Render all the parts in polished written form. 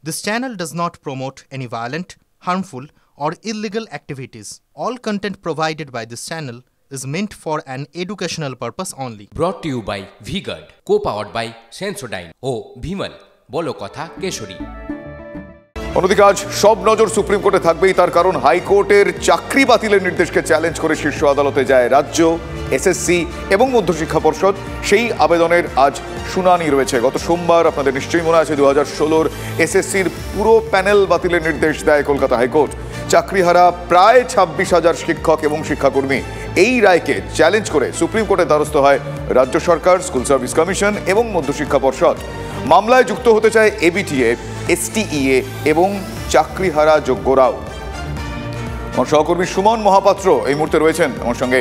This channel does not promote any violent, harmful, or illegal activities. All content provided by this channel is meant for an educational purpose only. Brought to you by V-Guard, co-powered by Sensodyne ও ভিমল বলো কথা কেশরী। অন্যদিকে আজ সব নজর supreme কোর্টে থাকবেই, তার কারণ হাইকোর্টের চাকরি বাতিলের নির্দেশকে চ্যালেঞ্জ করে শীর্ষ আদালতে যায় রাজ্য, এসএসসি এবং মধ্যশিক্ষা পর্ষদ। সেই আবেদনের আজ শুনানি রয়েছে। গত সোমবার আপনাদের নিশ্চয়ই মনে আছে 2016 এসএসসির পুরো প্যানেল বাতিলের নির্দেশ দেয় কলকাতা হাইকোর্ট। চাকরিহারা প্রায় 26,000 শিক্ষক এবং শিক্ষাকর্মী এই রায়কে চ্যালেঞ্জ করে সুপ্রিম কোর্টের দ্বারস্থ হয় রাজ্য সরকার, স্কুল সার্ভিস কমিশন এবং মধ্যশিক্ষা পর্ষদ। মামলায় যুক্ত হতে চায় এবিটিএ, এসটিইএ এবং চাকরিহারা যোগ্যরাও। আমার সহকর্মী সুমন মহাপাত্র এই মুহূর্তে রয়েছেন আমার সঙ্গে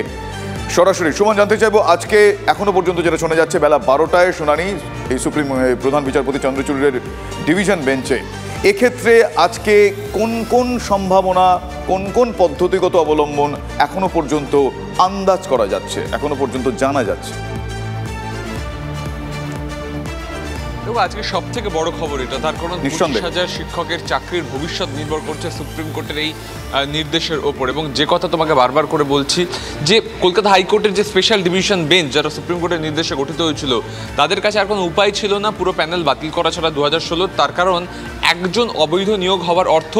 সরাসরি। সুমন, জানতে চাইবো আজকে এখনো পর্যন্ত যেটা শোনা যাচ্ছে বেলা 12টায় শুনানি এই সুপ্রিম প্রধান বিচারপতি চন্দ্রচূড়ের ডিভিশন বেঞ্চে। এক্ষেত্রে আজকে কোন কোন সম্ভাবনা, কোন কোন পদ্ধতিগত অবলম্বন এখনো পর্যন্ত আন্দাজ করা যাচ্ছে, এখনো পর্যন্ত জানা যাচ্ছে? আজকে সব থেকে বড় খবর এটা, তার কারণ 25,000 শিক্ষকের চাকরির ভবিষ্যৎ নির্ভর করছে সুপ্রিম কোর্টের এই নির্দেশের ওপর। এবং যে কথা তোমাকে বারবার করে বলছি যে কলকাতা হাইকোর্টের যে স্পেশাল ডিভিশন বেঞ্চ যারা সুপ্রিম কোর্টের নির্দেশে গঠিত হয়েছিল, তাদের কাছে আর কোনো উপায় ছিল না পুরো প্যানেল বাতিল করা ছাড়া 2016। তার কারণ একজন অবৈধ নিয়োগ হওয়ার অর্থ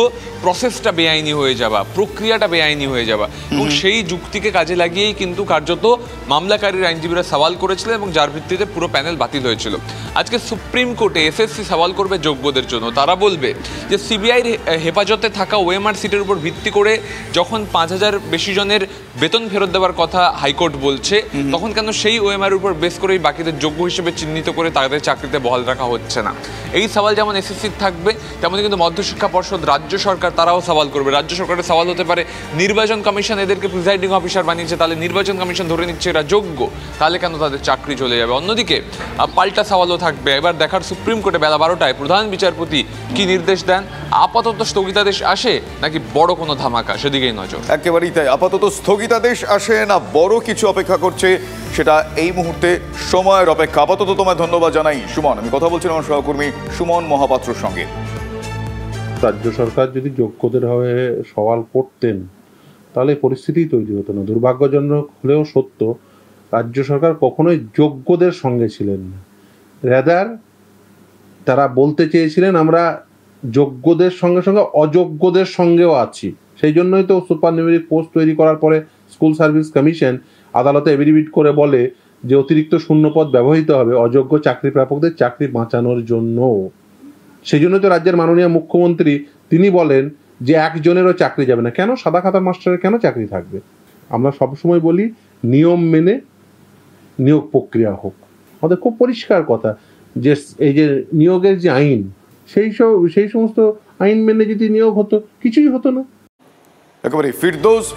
প্রসেসটা বেআইনি হয়ে যাওয়া, প্রক্রিয়াটা বেআইনি হয়ে যাওয়া। এবং সেই যুক্তিকে কাজে লাগিয়েই কিন্তু কার্যত মামলাকারীর আইনজীবীরা সওয়াল করেছিলেন এবং যার ভিত্তিতে পুরো প্যানেল বাতিল হয়েছিল। আজকে সুপ্রিম কোর্টে এসএসসি সওয়াল করবে যোগ্যদের জন্য। তারা বলবে যে সিবিআইর হেফাজতে থাকা ওএমআর সিটের উপর ভিত্তি করে যখন 5,000 বেশি জনের বেতন ফেরত দেওয়ার কথা হাইকোর্ট বলছে, তখন কেন সেই ওএমআর উপর বেস করেই বাকিদের যোগ্য হিসেবে চিহ্নিত করে তাদের চাকরিতে বহাল রাখা হচ্ছে না? এই সওয়াল যেমন এসএসসির থাকবে, তেমনি কিন্তু মধ্যশিক্ষা পর্ষদ, রাজ্য সরকার তারাও সওয়াল করবে। রাজ্য সরকারের সওয়াল হতে পারে নির্বাচন কমিশন এদেরকে প্রিসাইডিং অফিসার বানিয়েছে, তাহলে নির্বাচন কমিশন ধরে নিচ্ছে এরা যোগ্য, তাহলে কেন তাদের চাকরি চলে যাবে? অন্যদিকে পাল্টা সওয়ালও থাকবে। এবার দেখার সুপ্রিম কোর্টে বেলা 12টায় প্রধান বিচারপতি কি নির্দেশ দেন। আপাতত স্থগিতাদেশ আসে নাকি বড় কোনো ধামাকা, সেদিকেই নজর। একেবারেই তাই। আপাতত স্থগিতাদেশ আসে না বড় কিছু অপেক্ষা করছে, সেটা এই মুহূর্তে সময়ের অপেক্ষা। আপাতত তোমায় ধন্যবাদ জানাই সুমন। আমি কথা বলছিলাম আমার সহকর্মী সুমন মহাপাত্রর সঙ্গে। রাজ্য সরকার যদি যোগ্যদের হয়ে সওয়াল করতেন তাহলে পরিস্থিতি তৈরি হতো না। দুর্ভাগ্যজনক হলেও সত্য, রাজ্য সরকার কখনোই যোগ্যদের সঙ্গে ছিলেন না। রেদার তারা বলতে চেয়েছিলেন আমরা যোগ্যদের সঙ্গে সঙ্গে অযোগ্যদের সঙ্গেও আছি। সেই জন্যই তো সুপার নিউমেরিক পোস্ট তৈরি করার পরে স্কুল সার্ভিস কমিশন আদালতে এফিডেভিট করে বলে যে অতিরিক্ত শূন্যপদ ব্যবহৃত হবে অযোগ্য চাকরি প্রাপকদের চাকরি বাঁচানোর জন্য। সেই জন্য তো রাজ্যের মাননীয় মুখ্যমন্ত্রী তিনি বলেন যে একজনেরও চাকরি যাবে না। কেন সাদা খাতা মাস্টারের কেন চাকরি থাকবে? আমরা সবসময় বলি নিয়ম মেনে নিয়োগ প্রক্রিয়া হোক। আমাদের খুব পরিষ্কার কথা যে এই যে নিয়োগের যে আইন, সেই সমস্ত আইন মেনে যদি নিয়োগ হতো কিছুই হতো না। একেবারে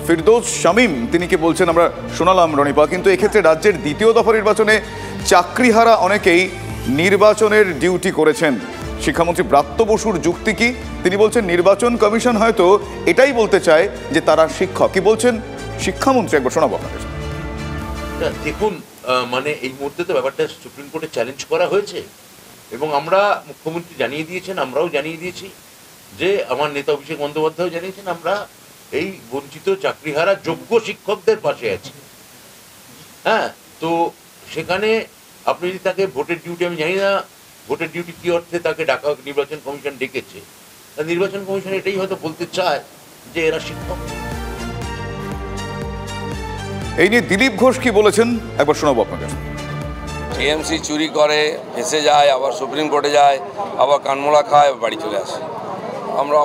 ফিরদৌস শামীম তিনি কি বলছেন আমরা শোনালাম রনিপা। কিন্তু এক্ষেত্রে রাজ্যের দ্বিতীয় দফা নির্বাচনে চাকরিহারা অনেকেই নির্বাচনের ডিউটি করেছেন। শিক্ষামন্ত্রী ব্রাত্য বসুর যুক্তি কি? তিনি বলছেন নির্বাচন কমিশন হয়তো এটাই বলতে চায় যে তারা শিক্ষক। কি বলছেন শিক্ষামন্ত্রী একবার শোনাবো আপনাদের। দেখুন, মানে এই মুহূর্তে তো ব্যাপারটা সুপ্রিম কোর্টে চ্যালেঞ্জ করা হয়েছে এবং আমরা মুখ্যমন্ত্রী জানিয়ে দিয়েছেন, আমরাও জানিয়ে দিয়েছি, যে আমার নেতা অভিষেক বন্দ্যোপাধ্যায় জানিয়েছেন আমরা এই বঞ্চিত চাকরিহারা যোগ্য শিক্ষকদের পাশে আছি। হ্যাঁ, তো সেখানে আপনি যদি তাকে ভোটের ডিউটি, আমি জানি না ভোটের ডিউটি কি অর্থে তাকে ডাকা নির্বাচন কমিশন ডেকেছে, নির্বাচন কমিশন এটাই হয়তো বলতে চায় যে এরা শিক্ষক। এই নিয়ে দিলীপ ঘোষ কি বলেছেন একবার শোনাবো আপনাদের। টিএমসি চুরি করে, ফেঁসে যায়, আবার সুপ্রিম কোর্টে যায়, আবার কানমোলা খায়, বাড়ি চলে আসে।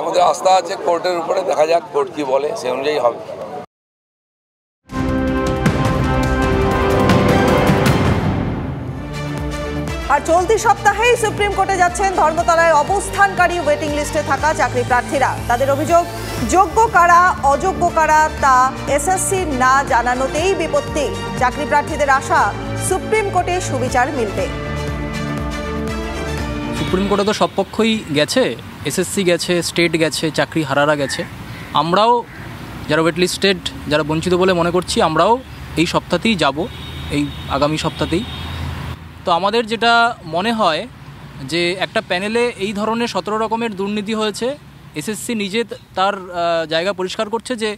আমাদের আস্থা আছে কোর্টের উপরে, দেখা যাক কোর্ট কি বলে, সে অনুযায়ী হবে। আর চলতি সপ্তাহেই সুপ্রিম কোর্টে যাচ্ছেন ধর্মতলায় অবস্থানকারী ওয়েটিং লিস্টে থাকা চাকরি প্রার্থীরা। তাদের অভিযোগ যোগ্য কারা অযোগ্য কারা তা এসএসসি না জানানোতেই বিপত্তি। চাকরি প্রার্থীদের আশা সুপ্রিম কোর্টে সুবিচার মিলবে। সুপ্রিম কোর্টে তো সব পক্ষই গেছে, এসএসসি গেছে, স্টেট গেছে, চাকরি হারারা গেছে। আমরাও যারা ওয়েট লিস্টেড, যারা বঞ্চিত বলে মনে করছি, আমরাও এই সপ্তাহতেই যাব, এই আগামী সপ্তাহতেই। তো আমাদের যেটা মনে হয় যে একটা প্যানেলে এই ধরনের 17 রকমের দুর্নীতি হয়েছে। এসএসসি নিজে তার জায়গা পরিষ্কার করছে যে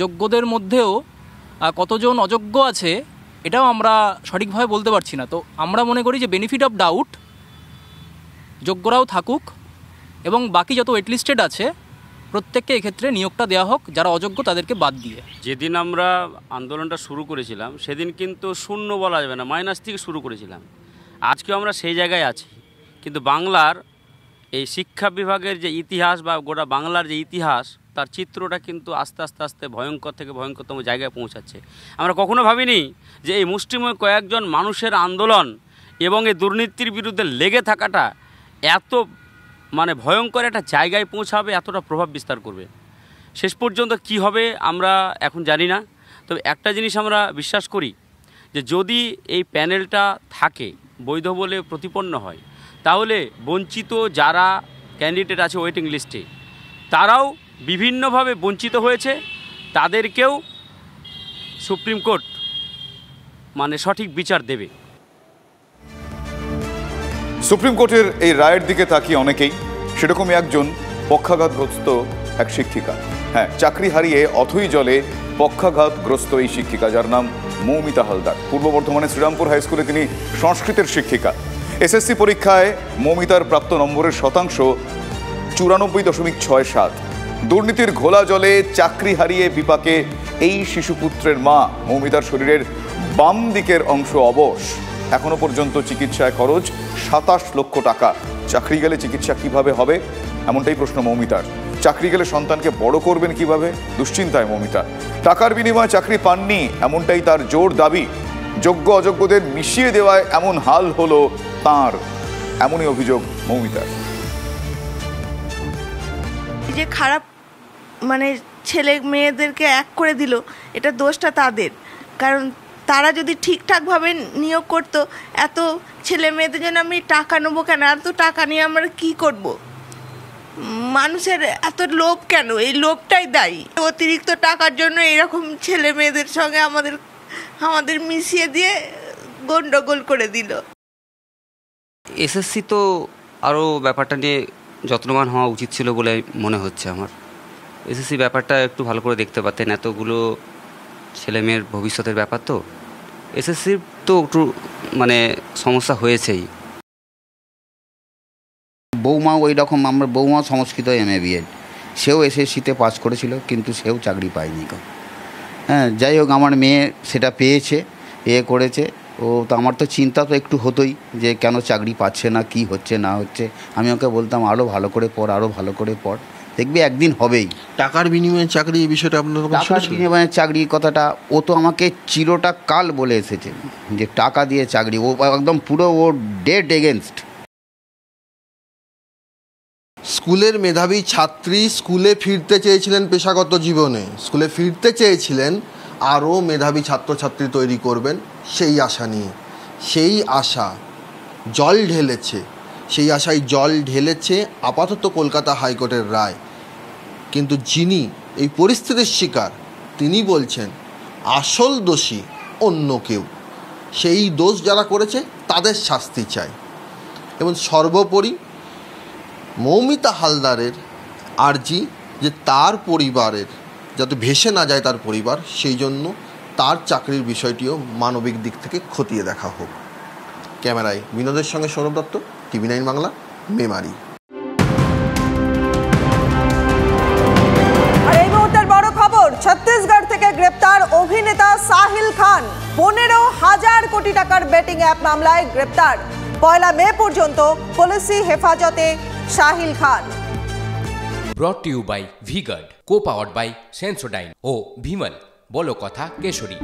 যোগ্যদের মধ্যেও কতজন অযোগ্য আছে এটাও আমরা সঠিকভাবে বলতে পারছি না। তো আমরা মনে করি যে বেনিফিট অফ ডাউট, যোগ্যরাও থাকুক এবং বাকি যত ওয়েটলিস্টেড আছে প্রত্যেককে এক্ষেত্রে নিয়োগটা দেওয়া হোক, যারা অযোগ্য তাদেরকে বাদ দিয়ে। যেদিন আমরা আন্দোলনটা শুরু করেছিলাম সেদিন কিন্তু শূন্য বলা যাবে না, মাইনাস থেকে শুরু করেছিলাম। আজকেও আমরা সেই জায়গায় আছি, কিন্তু বাংলার এই শিক্ষা বিভাগের যে ইতিহাস বা গোটা বাংলার যে ইতিহাস তার চিত্রটা কিন্তু আস্তে আস্তে আস্তে ভয়ঙ্কর থেকে ভয়ঙ্করতম জায়গায় পৌঁছাচ্ছে। আমরা কখনো ভাবিনি যে এই মুষ্টিমেয় কয়েকজন মানুষের আন্দোলন এবং এই দুর্নীতির বিরুদ্ধে লেগে থাকাটা এত ভয়ঙ্কর একটা জায়গায় পৌঁছাবে, এতটা প্রভাব বিস্তার করবে। শেষ পর্যন্ত কি হবে আমরা এখন জানি না, তবে একটা জিনিস আমরা বিশ্বাস করি যে যদি এই প্যানেলটা থাকে, বৈধ বলে প্রতিপন্ন হয়, তাহলে বঞ্চিত যারা ক্যান্ডিডেট আছে ওয়েটিং লিস্টে তারাও বিভিন্নভাবে বঞ্চিত হয়েছে, তাদেরকেও সুপ্রিম কোর্ট সঠিক বিচার দেবে। সুপ্রিম কোর্টের এই রায়ের দিকে তাকিয়ে অনেকেই, সেরকমই একজন পক্ষাঘাতগ্রস্ত এক শিক্ষিকা। হ্যাঁ, চাকরি হারিয়ে অথই জলে পক্ষাঘাতগ্রস্ত এই শিক্ষিকা, যার নাম মৌমিতা হালদার। পূর্ব বর্ধমানের শ্রীরামপুর হাই স্কুলে তিনি সংস্কৃতের শিক্ষিকা। এসএসসি পরীক্ষায় মৌমিতার প্রাপ্ত নম্বরের শতাংশ 94.67। দুর্নীতির ঘোলা জলে চাকরি হারিয়ে বিপাকে এই শিশুপুত্রের মা। মৌমিতার শরীরের বাম দিকের অংশ অবশ। এখনো পর্যন্ত চিকিৎসায় খরচ 27 লক্ষ টাকা। চাকরি গেলে চিকিৎসা কিভাবে হবে, এমনটাই প্রশ্ন মৌমিতার। চাকরি গেলে সন্তানকে বড় করবেন কিভাবে, দুশ্চিন্তায় মৌমিতা। টাকার বিনিময়ে চাকরি পাননি, এমনটাই তার জোর দাবি। যোগ্য অযোগ্যদের মিশিয়ে দেওয়ায় এমন হাল হলো তাঁর, এমনই অভিযোগ মৌমিতার। যে খারাপ ছেলে মেয়েদেরকে এক করে দিল, এটা দোষটা তাদের। কারণ তারা যদি ঠিকঠাকভাবে নিয়োগ করতো, এত ছেলে মেয়েদের জন্য আমি টাকা নেবো কেন? এত টাকা নিয়ে আমরা কি করব? মানুষের এত লোভ কেন? এই লোভটাই দায়ী। অতিরিক্ত টাকার জন্য এরকম ছেলে মেয়েদের সঙ্গে আমাদের মিশিয়ে দিয়ে গন্ডগোল করে দিল। এসএসসি তো আরও ব্যাপারটা নিয়ে যত্নবান হওয়া উচিত ছিল বলে মনে হচ্ছে আমার। এসএসসি ব্যাপারটা একটু ভালো করে দেখতে পারতেন, এতগুলো ছেলে মেয়ের ভবিষ্যতের ব্যাপার তো। এসএসসির তো একটু সমস্যা হয়েছেই। বৌমা ওই রকম, আমার বৌমা সংস্কৃত MA BEd, সেও এসএসসিতে পাস করেছিল কিন্তু সেও চাকরি পায়নি। হ্যাঁ, যাই হোক, আমার মেয়ে সেটা পেয়েছে, করেছে। ও তো আমার তো চিন্তা তো একটু হতোই যে কেন চাকরি পাচ্ছে না, কি হচ্ছে না হচ্ছে। আমি ওকে বলতাম আরও ভালো করে পড়, আরও ভালো করে পড়, দেখবি একদিন হবেই। টাকার বিনিময়ে চাকরি, এই বিষয়টা আপনার টাকার বিনিময়ে চাকরির কথাটা ও তো আমাকে চিরটা কাল বলে এসেছে যে টাকা দিয়ে চাকরি। ও একদম পুরো ও ডেড এগেনস্ট। স্কুলের মেধাবী ছাত্রী স্কুলে ফিরতে চেয়েছিলেন, পেশাগত জীবনে স্কুলে ফিরতে চেয়েছিলেন, আরও মেধাবী ছাত্রছাত্রী তৈরি করবেন সেই আশা নিয়ে। সেই আশা জল ঢেলেছে, সেই আশায় জল ঢেলেছে আপাতত কলকাতা হাইকোর্টের রায়। কিন্তু যিনি এই পরিস্থিতির শিকার, তিনি বলছেন আসল দোষী অন্য কেউ। সেই দোষ যারা করেছে তাদের শাস্তি চাই। এবং সর্বোপরি মৌমিতা হালদারের আর্জি যে তার পরিবারের যাতে ভেসে না যায় তার পরিবার, সেই জন্য তার চাকরির বিষয়টিও মানবিক দিক থেকে খতিয়ে দেখা হোক। ক্যামেরায় বিনোদের সঙ্গে সৌরভ দত্ত, TV9 বাংলা, মেমারি। আর এই মুহূর্তের বড় খবর, ছত্তিশগড় থেকে গ্রেপ্তার অভিনেতা সাহিল খান। 15,000 কোটি টাকার বেটিং অ্যাপ মামলায় গ্রেপ্তার। 1 মে পর্যন্ত পুলিশি হেফাজতে Sahil Khan. Brought to you by VGuard, co powered by Sensodyne ও ভিমল বলো কথা কেশরী।